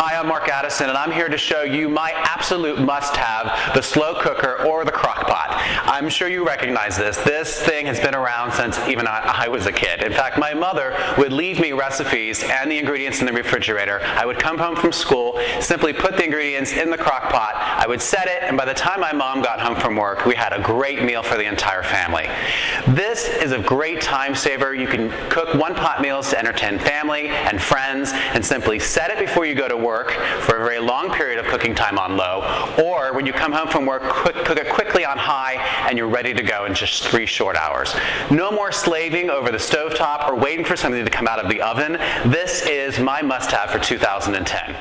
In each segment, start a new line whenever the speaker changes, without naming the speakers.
Hi, I'm Mark Addison, and I'm here to show you my absolute must-have, the slow cooker or the crock pot. I'm sure you recognize this. This thing has been around since even I was a kid. In fact, my mother would leave me recipes and the ingredients in the refrigerator. I would come home from school, simply put the ingredients in the crock pot, I would set it, and by the time my mom got home from work, we had a great meal for the entire family. This is a great time saver. You can cook one-pot meals to entertain family and friends, and simply set it before you go to work for a very long period of cooking time on low, or when you come home from work, cook it quickly on high, and you're ready to go in just 3 short hours. No more slaving over the stovetop or waiting for something to come out of the oven. This is my must-have for 2010.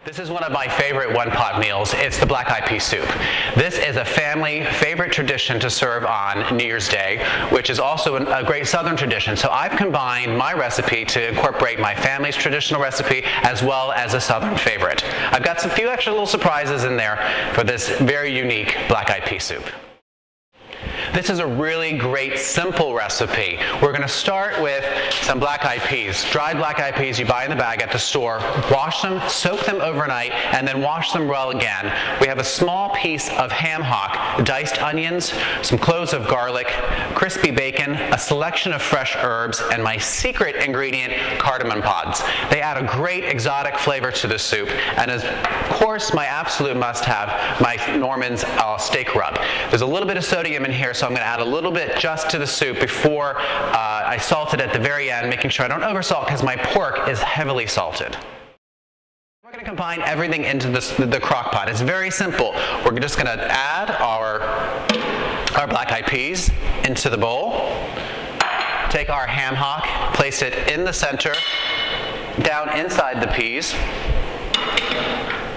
This is one of my favorite one-pot meals. It's the black eyed pea soup. This is a family favorite tradition to serve on New Year's Day, which is also a great Southern tradition. So I've combined my recipe to incorporate my family's traditional recipe as well as a Southern favorite. I've got some few extra little surprises in there for this very unique black eyed pea soup. This is a really great, simple recipe. We're going to start with some black eyed peas. Dried black eyed peas you buy in the bag at the store. Wash them, soak them overnight, and then wash them well again. We have a small piece of ham hock, diced onions, some cloves of garlic, crispy bacon, a selection of fresh herbs, and my secret ingredient, cardamom pods. They add a great exotic flavor to the soup, and of course, my absolute must-have, my Norman's steak rub. There's a little bit of sodium in here, so I'm going to add a little bit just to the soup before I salt it at the very end, making sure I don't oversalt because my pork is heavily salted. We're going to combine everything into the crock pot. It's very simple. We're just going to add our black eyed peas into the bowl, take our ham hock, place it in the center, down inside the peas,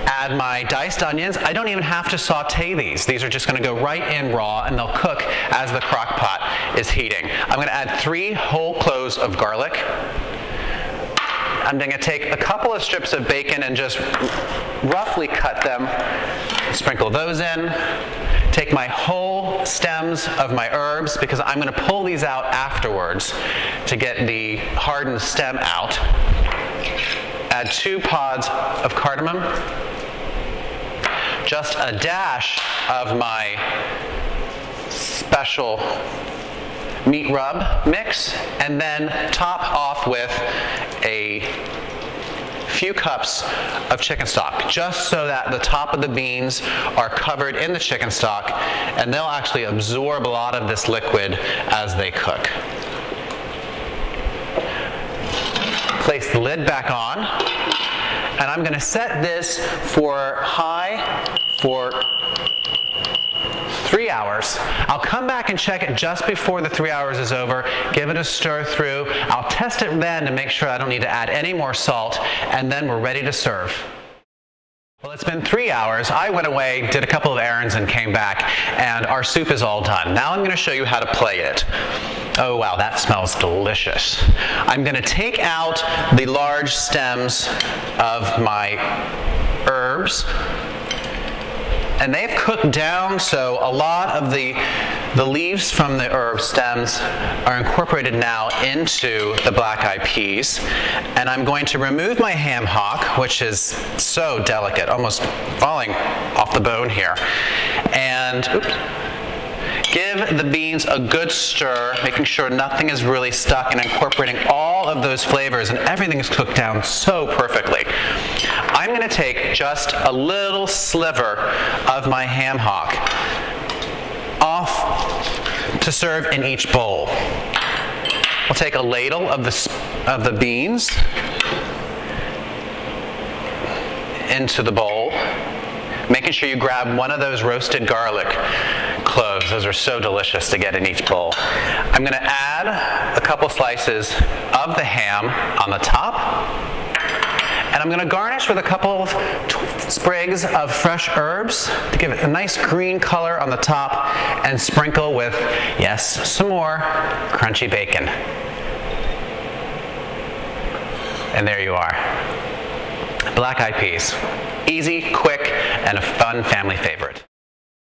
add my diced onions. I don't even have to saute these. These are just going to go right in raw, and they'll cook as the crock pot is heating. I'm going to add 3 whole cloves of garlic. I'm going to take a couple of strips of bacon and just roughly cut them, sprinkle those in. Take my whole stems of my herbs, because I'm going to pull these out afterwards to get the hardened stem out. Add 2 pods of cardamom, just a dash of my special meat rub mix, and then top off with a few cups of chicken stock, just so that the top of the beans are covered in the chicken stock, and they'll actually absorb a lot of this liquid as they cook. Place the lid back on, and I'm going to set this for high for 3 hours. I'll come back and check it just before the 3 hours is over, give it a stir through. I'll test it then to make sure I don't need to add any more salt, and then we're ready to serve. Well, it's been 3 hours. I went away, did a couple of errands, and came back, and our soup is all done. Now I'm going to show you how to plate it. Oh wow, that smells delicious. I'm going to take out the large stems of my herbs, and they've cooked down, so a lot of the leaves from the herb stems are incorporated now into the black eyed peas. And I'm going to remove my ham hock, which is so delicate, almost falling off the bone here, and give the beans a good stir, making sure nothing is really stuck, and incorporating all of those flavors, and everything is cooked down so perfectly. I'm going to take just a little sliver of my ham hock off to serve in each bowl. We'll take a ladle of the beans into the bowl, making sure you grab one of those roasted garlic cloves. Those are so delicious to get in each bowl. I'm going to add a couple slices of the ham on the top, and I'm going to garnish with a couple of sprigs of fresh herbs to give it a nice green color on the top, and sprinkle with, yes, some more crunchy bacon. And there you are. Black eyed peas. Easy, quick, and a fun family favorite.